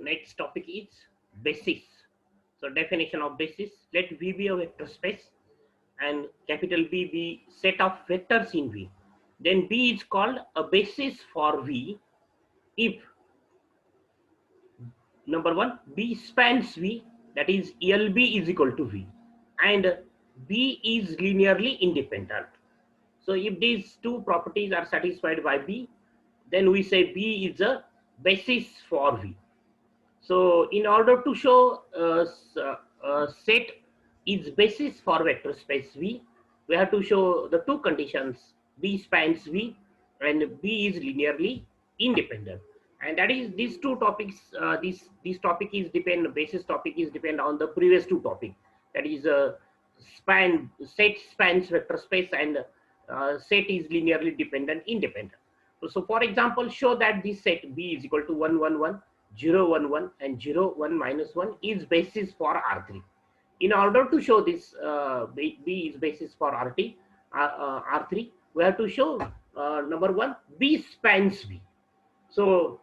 next topic is basis. So definition of basis. Let V be a vector space and capital B be set of vectors in V. Then B is called a basis for V if number one, B spans V, that is LB is equal to V, and B is linearly independent. So if these two properties are satisfied by B, then we say B is a basis for V. So in order to show a set is basis for vector space V, we have to show the two conditions: B spans V and B is linearly independent. And that is these two topics. This topic is depend basis topic is depend on the previous two topic. That is set spans vector space and set is linearly dependent independent. So for example, show that this set B is equal to 1, 1, 1, 0, 1, 1 and 0, 1, minus 1 is basis for R3. In order to show this B is basis for R3, we have to show number one, B spans V. So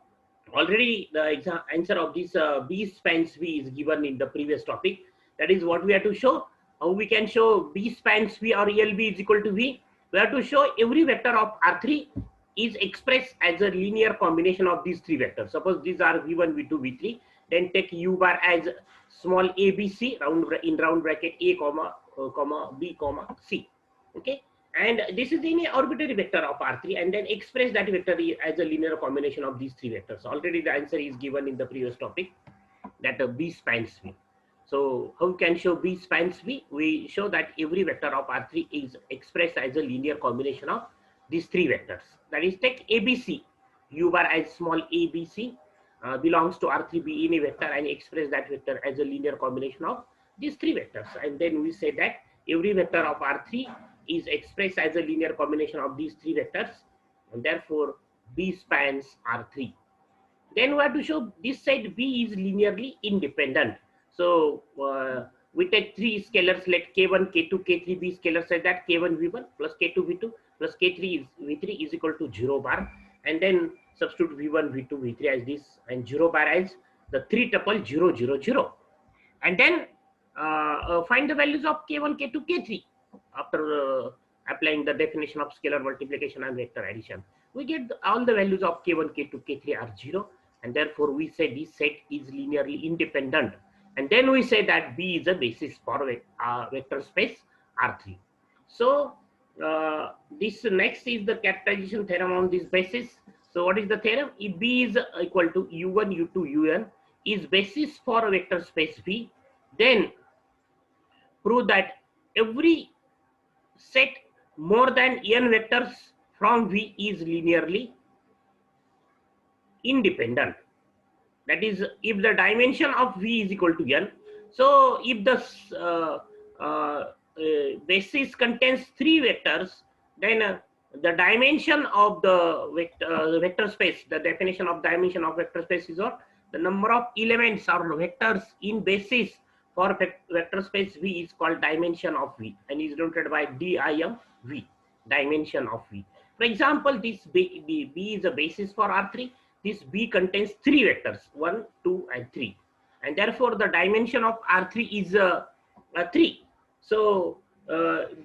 already the answer of this B spans V is given in the previous topic. That is what we have to show. How we can show B spans V or LB is equal to V? We have to show every vector of R3 is expressed as a linear combination of these three vectors. Suppose these are V1, V2, V3. Then take U bar as small ABC in round bracket A, comma B, comma C. Okay. And this is any arbitrary vector of R3, and then express that vector as a linear combination of these three vectors. Already the answer is given in the previous topic that B spans V. So how we can show B spans V? We show that every vector of R3 is expressed as a linear combination of these three vectors. That is, take ABC, U bar as small ABC belongs to R3 be any vector and express that vector as a linear combination of these three vectors. And then we say that every vector of R3 is expressed as a linear combination of these three vectors, and therefore B spans R3. Then we have to show this set B is linearly independent. So we take three scalars like K1, K2, K3 B scalars like that K1 V1 plus K2 V2 plus K3 V3 is equal to 0 bar, and then substitute V1, V2, V3 as this and 0 bar as the three tuple 0, 0, 0. And then find the values of K1, K2, K3 after applying the definition of scalar multiplication and vector addition. We get all the values of K1, K2, K3 are 0, and therefore we say this set is linearly independent. And then we say that B is a basis for vector space R3. So this next is the characterization theorem on this basis. So what is the theorem? If B is equal to U1, U2, Un is basis for a vector space V, then prove that every set more than n vectors from V is linearly independent. That is, if the dimension of V is equal to n. So if the basis contains three vectors, then the dimension of the vector space, the definition of dimension of vector space is what? The number of elements or vectors in basis for vector space V is called dimension of V and is denoted by DIM V, dimension of V. For example, this B is a basis for R3. This B contains three vectors, 1, 2, and 3. And therefore, the dimension of R3 is 3. So,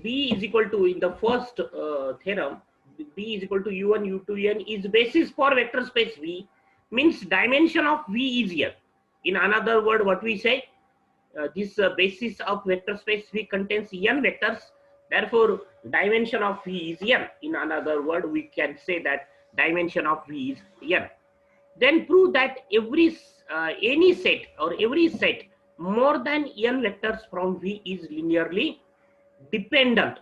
B is equal to, in the first theorem, B is equal to U1, U2, N is basis for vector space V, means dimension of V is here. In another word, what we say, this basis of vector space V contains n vectors. Therefore, dimension of V is n. In another word, we can say that dimension of V is n. Then prove that any set or every set more than n vectors from V is linearly dependent.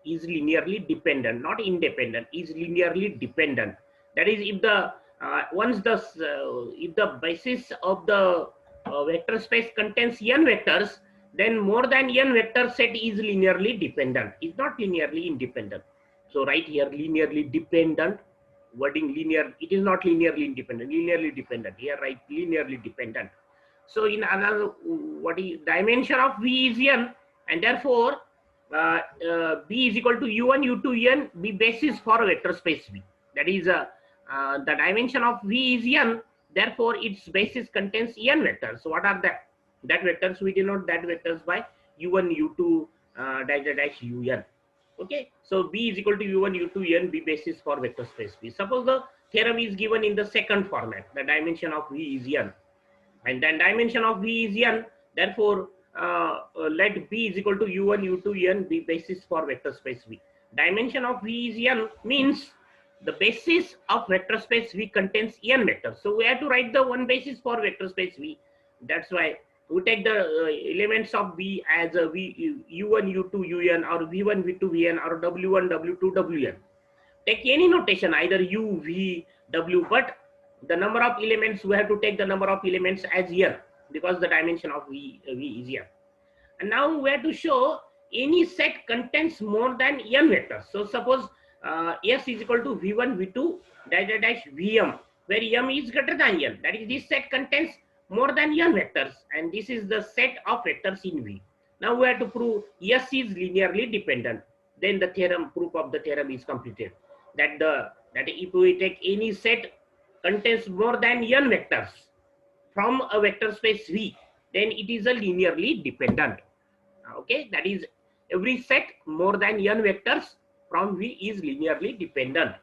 Is linearly dependent, not independent. Is linearly dependent. That is, if the if the basis of the vector space contains n vectors, then more than n vector set is linearly dependent. It's not linearly independent. So right here, linearly dependent. Wording linear, it is not linearly independent, linearly dependent. Here, right, linearly dependent. So in another, what is dimension of V is n, and therefore B is equal to U1, U2, N be basis for a vector space V. That is the dimension of V is n, Therefore, its basis contains n vectors. So what are that? That vectors, we denote that vectors by u1, u2, dash dash dash un. Okay, so B is equal to u1, u2, un, B basis for vector space V. Suppose the theorem is given in the second format. The dimension of V is n, and then dimension of V is n. Therefore, let B is equal to u1, u2, un, B basis for vector space V. Dimension of V is n means the basis of vector space V contains n vectors. So we have to write the one basis for vector space V. That's why we take the elements of V as a V, u1, u2, un, or v1, v2, vn, or w1, w2, wn. Take any notation, either u, v, w, but the number of elements, we have to take the number of elements as n, because the dimension of V is n. And now we have to show any set contains more than n vectors. So suppose S is equal to v1, v2, dash dash dash vm, where m is greater than n. That is, this set contains more than n vectors, and this is the set of vectors in V. Now we have to prove S is linearly dependent. Then the theorem, proof of the theorem is completed. That if we take any set contains more than n vectors from a vector space V, then it is a linearly dependent. Okay, that is, every set more than n vectors from V is linearly dependent.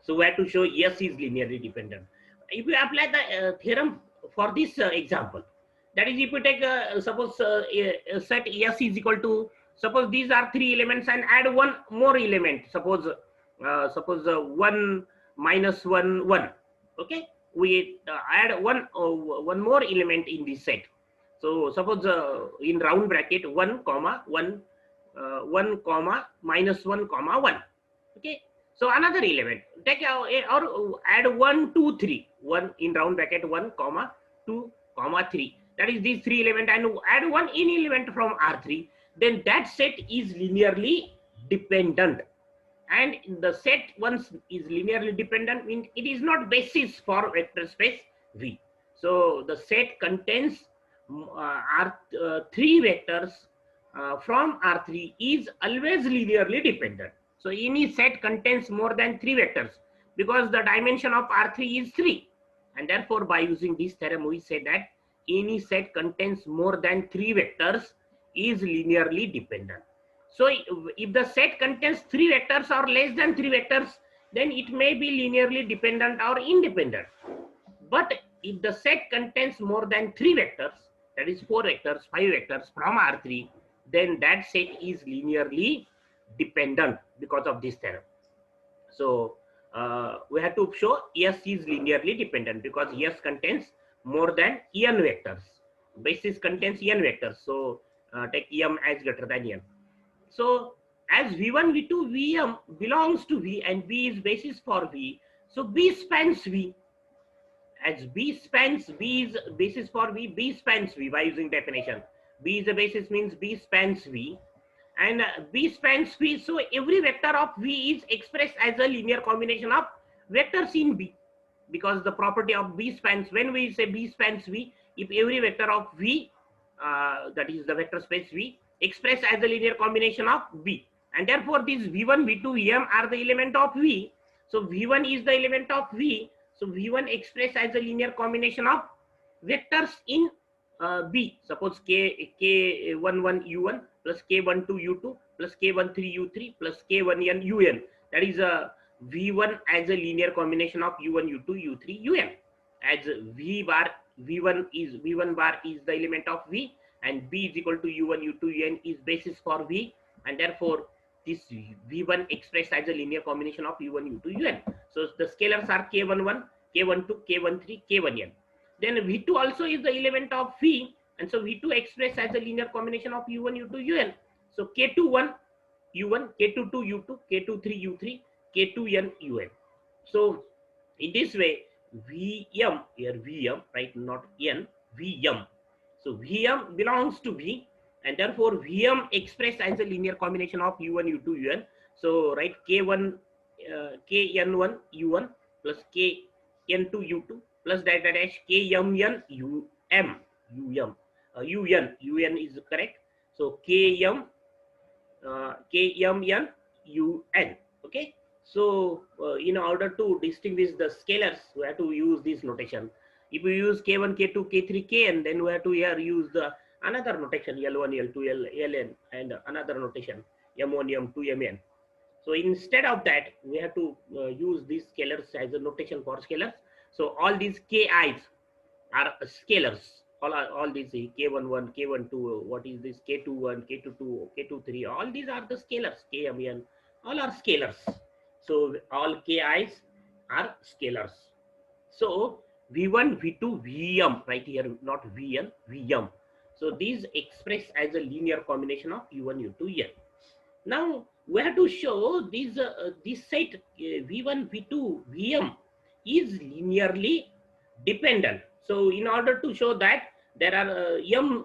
So we have to show S is linearly dependent. If we apply the theorem for this example, that is, if we take suppose a set S is equal to, suppose these are 3 elements and add one more element, suppose 1 minus 1 1. Okay, we add one more element in this set. So suppose in round bracket 1 comma 1 comma minus 1 comma 1. Okay, so another element, take or add 1 2 3, 1 in round bracket 1 comma 2 comma 3. That is these 3 elements, and add one any element from R3, then that set is linearly dependent. And the set once is linearly dependent means it is not basis for vector space V. So the set contains R3 vectors from R3 is always linearly dependent. So any set contains more than 3 vectors, because the dimension of R3 is 3. And therefore, by using this theorem, we say that any set contains more than 3 vectors is linearly dependent. So if the set contains 3 vectors or less than 3 vectors, then it may be linearly dependent or independent. But if the set contains more than 3 vectors, that is 4 vectors, 5 vectors from R3, then that set is linearly dependent because of this theorem. So we have to show S is linearly dependent because S contains more than n vectors. Basis contains n vectors. So take m as greater than n. So as V1, V2, Vm belongs to V and B is basis for V, so B spans V. As B spans, B is basis for V, B spans V by using definition. B is a basis means B spans V, and B spans V, so every vector of V is expressed as a linear combination of vectors in B, because the property of B spans, when we say B spans V, if every vector of V, that is the vector space V, expressed as a linear combination of B, and therefore these V1, V2, Vm are the element of V. So V1 is the element of V, so V1 expressed as a linear combination of vectors in B. Suppose K11 U1 plus K12 U2 plus K13 U3 plus K1n UN. That is V1 as a linear combination of U1, U2, U3, UN. As V bar, V1 bar is the element of V, and B is equal to U1, U2, UN is basis for V, and therefore this V1 expressed as a linear combination of U1, U2, UN. So the scalars are K11, K12, K13, K1n. Then V2 also is the element of V, and so V2 expressed as a linear combination of U1, U2, UN. So K21 U1, K22 U2, K23 U3, K2n UN. So in this way, Vm, here Vm, right, not n, Vm. So Vm belongs to V, and therefore Vm expressed as a linear combination of U1, U2, Un. So write K1, Kn1 U1 plus Kn2 U2 plus dash dash Kmn Um. Un is correct. So Kmn Un. Okay. So in order to distinguish the scalars, we have to use this notation. If we use k1, k2, k3, kn, then we have to here use the another notation L1, L2, Ln, and another notation M1, M2, Mn. So instead of that, we have to use these scalars as a notation for scalars. So all these ki's are scalars. All these k11, k12, what is this k21, k22, k23, all these are the scalars, kmn, all are scalars. So all ki's are scalars. So v1, v2, vm, right here, not vn, vm. So these express as a linear combination of u1, u2, n. Now we have to show this set v1, v2, vm is linearly dependent. So in order to show that, there are vm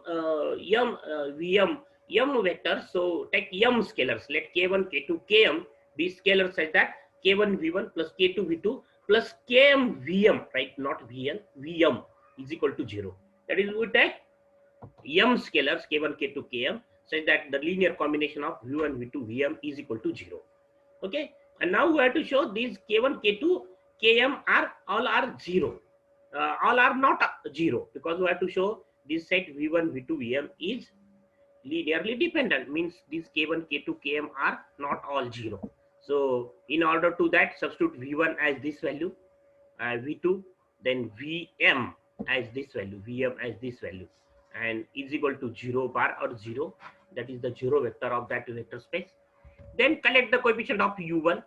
vectors. So take m scalars. Let k1, k2, km be scalars such that k1 v1 plus k2 v2 plus km vm, right? Not vn, vm is equal to 0. That is, we take m scalars k1, k2, km such that the linear combination of v1, v2, vm is equal to 0. Okay, and now we have to show these k1, k2, km are all are 0. All are not 0, because we have to show this set v1, v2, vm is linearly dependent, means these k1, k2, km are not all 0. So in order to that, substitute v1 as this value, v2, then vm as this value, vm as this value, and is equal to 0 bar or 0. That is the 0 vector of that vector space. Then collect the coefficient of u1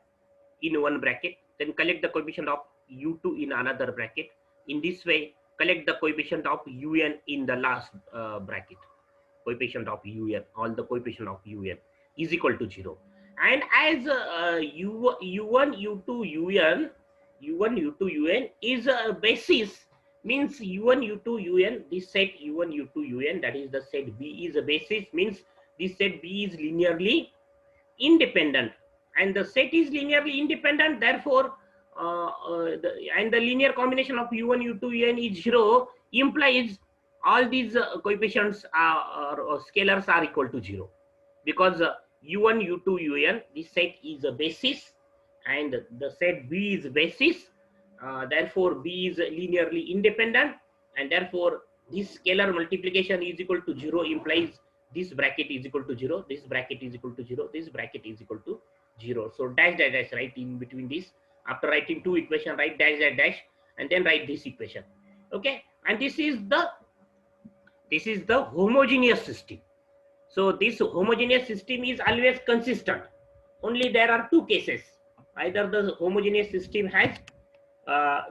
in one bracket, then collect the coefficient of u2 in another bracket. In this way, collect the coefficient of un in the last bracket. Coefficient of un, all the coefficient of un is equal to 0. And as u1, u2, un, u1, u2, un is a basis, means u1, u2, un, this set u1, u2, un, that is the set B is a basis, means this set B is linearly independent, and the set is linearly independent. Therefore, and the linear combination of u1, u2, un is 0, implies all these coefficients or scalars are equal to 0, because u1, u2, un, this set is a basis, and the set B is basis. Therefore, B is linearly independent, and therefore this scalar multiplication is equal to 0 implies this bracket is equal to 0, this bracket is equal to 0, this bracket is equal to 0. So dash dash dash, right in between this. After writing two equation, write dash dash dash, and then write this equation. Okay, and this is the homogeneous system. So this homogeneous system is always consistent. Only there are two cases. Either the homogeneous system has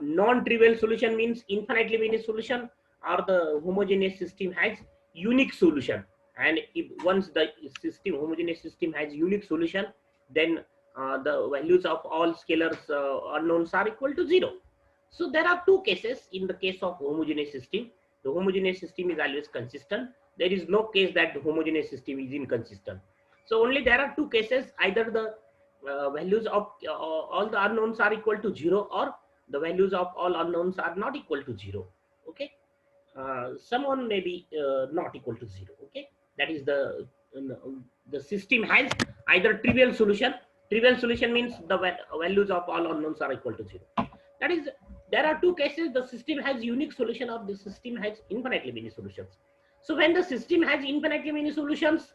non-trivial solution, means infinitely many solution, or the homogeneous system has unique solution. And if once the system homogeneous system has unique solution, then the values of all scalars unknowns are equal to 0. So there are two cases in the case of homogeneous system. The homogeneous system is always consistent. There is no case that the homogeneous system is inconsistent. So only there are two cases. Either the values of all the unknowns are equal to 0, or the values of all unknowns are not equal to 0. Okay, someone may be not equal to 0. Okay, that is the system has either trivial solution. Trivial solution means the values of all unknowns are equal to 0. That is, there are two cases. The system has unique solution, or the system has infinitely many solutions. So when the system has infinitely many solutions,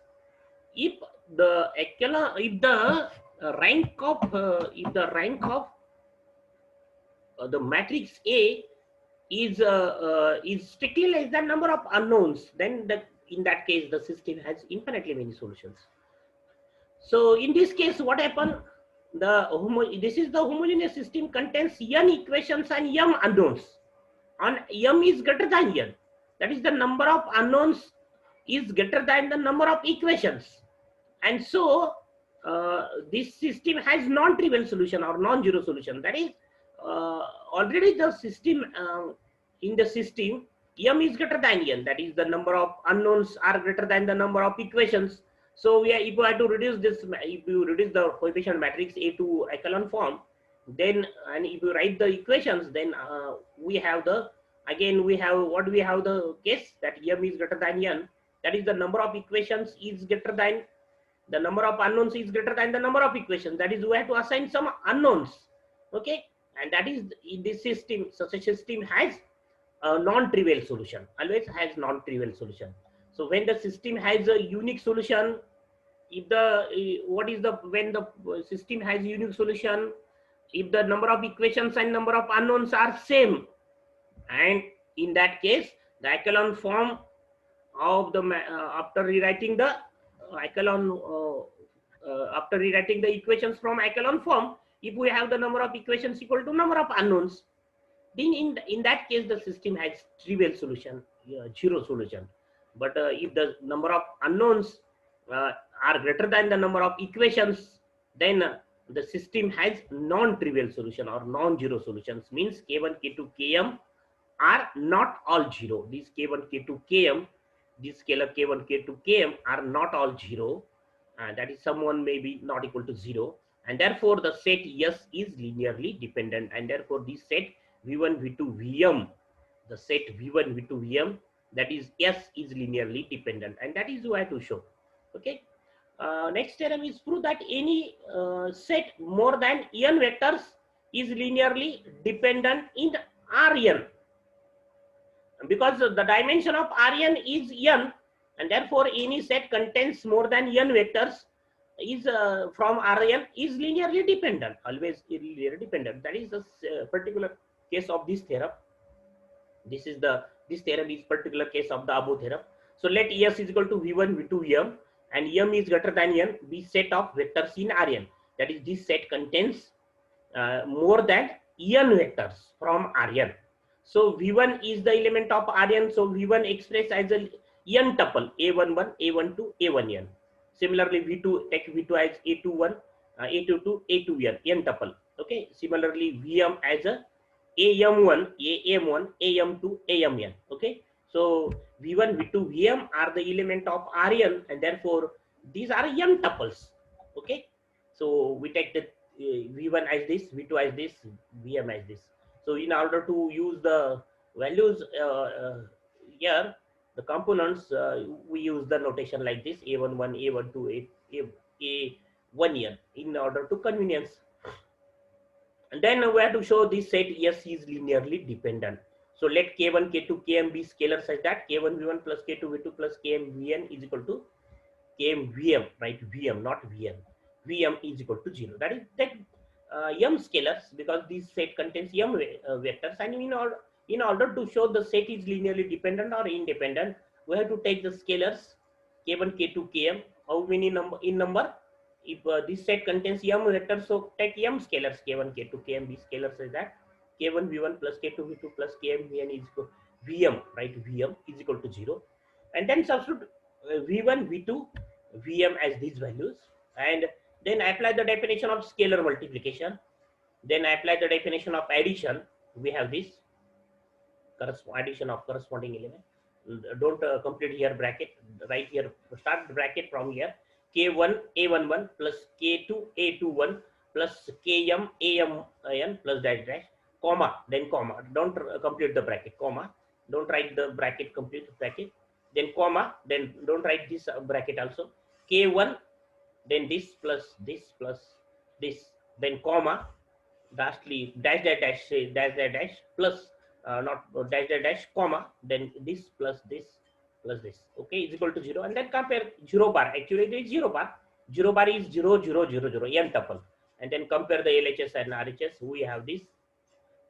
if the rank of the matrix A is strictly less than number of unknowns, then in that case the system has infinitely many solutions. So in this case, what happened? This is the homogeneous system contains n equations and m unknowns, and m is greater than n. That is, the number of unknowns is greater than the number of equations, and so this system has non-trivial solution or non-zero solution. That is, already the system in the system m is greater than n. That is, the number of unknowns are greater than the number of equations. So if you have to reduce this, if you reduce the coefficient matrix A to echelon form, then, and if you write the equations, then we have the, again we have what we have the case that m is greater than n. That is, the number of equations is greater than the number of unknowns is greater than the number of equations. That is, we have to assign some unknowns. Okay, and that is in this system. Such a system has a non-trivial solution. Always has non-trivial solution. So when the system has a unique solution, if the what is the when the system has unique solution, if the number of equations and number of unknowns are same, and in that case the echelon form of the after rewriting the echelon after rewriting the equations from echelon form, if we have the number of equations equal to number of unknowns, then in that case the system has trivial solution, zero solution. But if the number of unknowns uh, are greater than the number of equations, then the system has non-trivial solution or non-zero solutions. Means k1 k2 km are not all zero. These k1 k2 km, this scalar k1 k2 km are not all zero, that is someone may be not equal to zero, and therefore the set S is linearly dependent, and therefore this set v1 v2 vm, the set v1 v2 vm, that is S is linearly dependent, and that is why to show. Okay, next theorem is prove that any set more than n vectors is linearly dependent in Rn, because the dimension of Rn is n, and therefore any set contains more than n vectors is from Rn is linearly dependent, always linearly dependent. That is the particular case of this theorem. This theorem is particular case of the above theorem. So let S is equal to v1 v2 m, and m is greater than n be set of vectors in Rn. That is, this set contains more than n vectors from Rn. So v1 is the element of Rn. So v1 expressed as a n tuple a11, a12, a1n. Similarly, v2, take v2 as a21, a22, a2n, n tuple. Okay. Similarly, vm as a am1, am1, am2, amn. Okay. So v1, v2, vm are the element of Rn, and therefore these are n tuples. Okay. So we take the v1 as this, v2 as this, vm as this. So in order to use the values here, the components, we use the notation like this: a11, a12, a1n in order to convenience. And then we have to show this set S is linearly dependent. So let k1, k2, km be scalar such that k1 v1 plus k2 v2 plus km vn is equal to km vm, right? Vm, not vn. Vm is equal to 0. That is that m scalars, because this set contains m vectors, and in order to show the set is linearly dependent or independent, we have to take the scalars k1, k2, km. How many number in number? If this set contains m vectors, so take m scalars k1, k2, km be scalars is that k1 v1 plus k2 v2 plus km vn is equal vm, right? Vm is equal to 0, and then substitute v1, v2, vm as these values, and then apply the definition of scalar multiplication. Then apply the definition of addition. We have this addition of corresponding element. Don't complete here bracket. Right here, start bracket from here. K1 A11 plus K2 A21 plus Km Amn plus dash dash comma, then comma. Don't complete the bracket, comma. Don't write the bracket, complete bracket. Then comma. Then don't write this bracket also. K1, then this plus this plus this, then comma, lastly dash dash dash dash dash dash plus not dash dash dash comma, then this plus this plus this. Okay, is equal to 0, and then compare 0 bar. Actually, it is 0 bar. 0 bar is 0 0 0 0 n tuple, and then compare the LHS and RHS. We have this,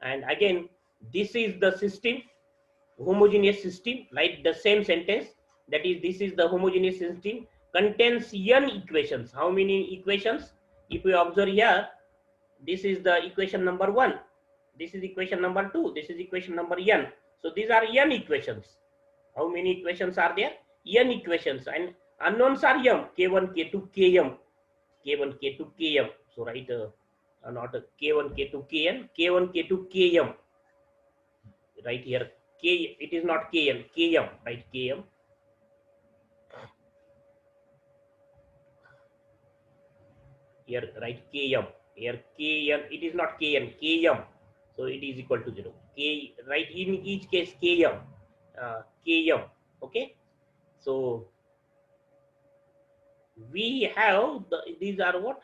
and again this is the system, homogeneous system, like the same sentence. That is, this is the homogeneous system contains n equations. How many equations? If we observe here, this is the equation number 1, this is equation number 2, this is equation number n. So these are n equations. How many equations are there? N equations, and unknowns are m, k1, k2, km, k1, k2, km. So write not k1, k2, kn, k1, k2, km. Right here, k, it is not kn, km, right? Km. Here, right? Km. Here, kn, it is not kn, km. So it is equal to 0. K, right? In each case, km, km. Okay. So we have these are what?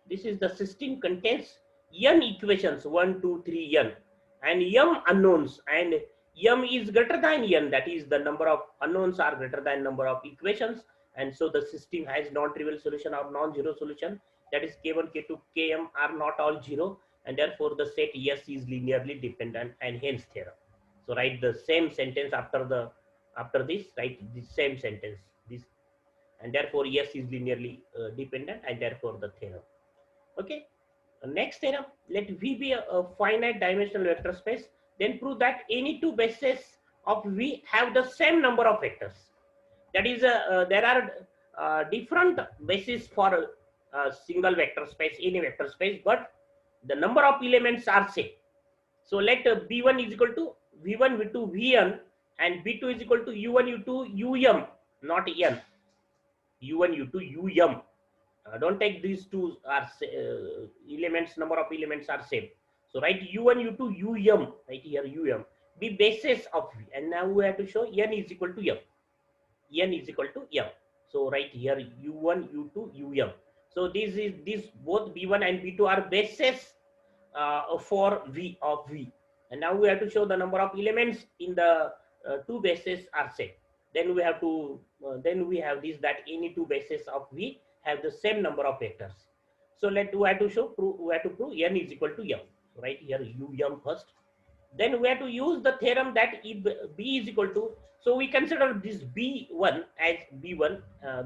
This is the system contains n equations 1, 2, 3, n, and m unknowns, and m is greater than n. That is the number of unknowns are greater than number of equations, and so the system has non-trivial solution or non-zero solution. That is k1, k2, km are not all zero, and therefore the set S is linearly dependent, and hence theorem. So write the same sentence after this. Write the same sentence. This, and therefore S is linearly dependent, and therefore the theorem. Okay. Next theorem, let V be a finite dimensional vector space, then prove that any two bases of V have the same number of vectors. That is, there are different bases for a single vector space in a vector space, but the number of elements are same. So let B1 is equal to V1, V2, Vn, and B2 is equal to U1, U2, Um, not N. U1, U2, Um. Don't take these two are elements, number of elements are same. So write u1, u2, um, right here um, be basis of V, and now we have to show n is equal to m. N is equal to m. So write here u1, u2, um. So this both b1 and b2 are bases for V of V, and now we have to show the number of elements in the two bases are same. Then we have to then we have this, that any two bases of V have the same number of vectors. So we have to prove n is equal to m. So right here um first. Then we have to use the theorem that if b is equal to, so we consider this b1 as b1,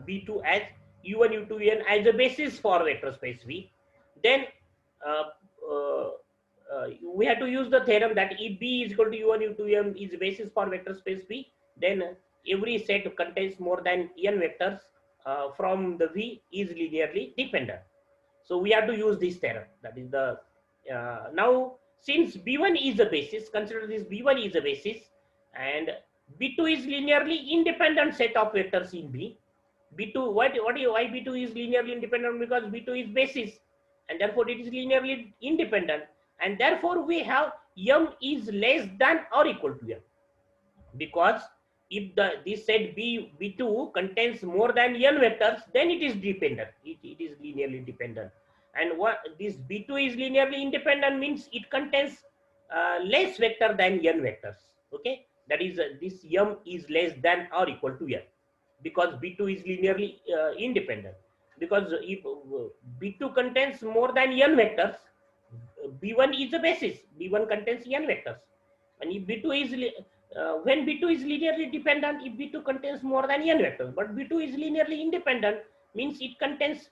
b2 as u1, u2, n as a basis for vector space V. Then uh, uh, we have to use the theorem that if b is equal to u1, u2, m is a basis for vector space V, then every set contains more than n vectors from the V is linearly dependent. So we have to use this theorem. That is the now since B1 is a basis, consider this B1 is a basis, and B2 is linearly independent set of vectors in B. B2, why B2 is linearly independent? Because B2 is basis, and therefore it is linearly independent, and therefore we have M is less than or equal to M, because if this set B2 contains more than n vectors, then it is dependent. It is linearly dependent. And what this B2 is linearly independent means it contains less vector than n vectors. Okay, that is this m is less than or equal to n, because B2 is linearly independent. Because if B2 contains more than n vectors, B1 is a basis. B1 contains n vectors, and if B2 is when B2 is linearly dependent, if B2 contains more than n vectors, but B2 is linearly independent means it contains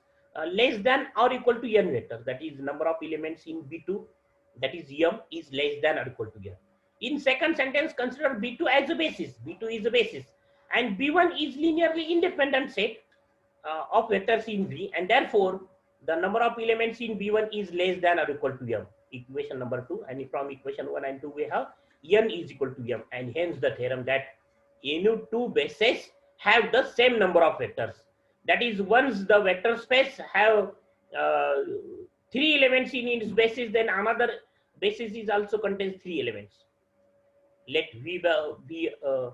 less than or equal to n vectors. That is number of elements in B2, that is m is less than or equal to n. In second sentence, consider B2 as a basis. B2 is a basis, and B1 is linearly independent set of vectors in V, and therefore the number of elements in B1 is less than or equal to m. Equation number 2, and from equation 1 and 2 we have n is equal to m, and hence the theorem that any two bases have the same number of vectors. That is, once the vector space have uh, 3 elements in its basis, then another basis is also contains 3 elements. Let V be a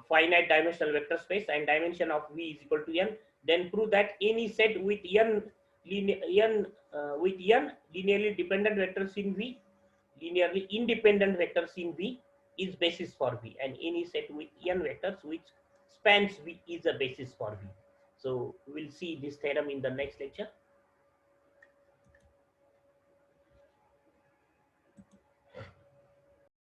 finite dimensional vector space, and dimension of V is equal to n. Then prove that any set with n linearly dependent vectors in V, linearly independent vectors in V is basis for V, and any set with n vectors which spans V is a basis for V. So we'll see this theorem in the next lecture.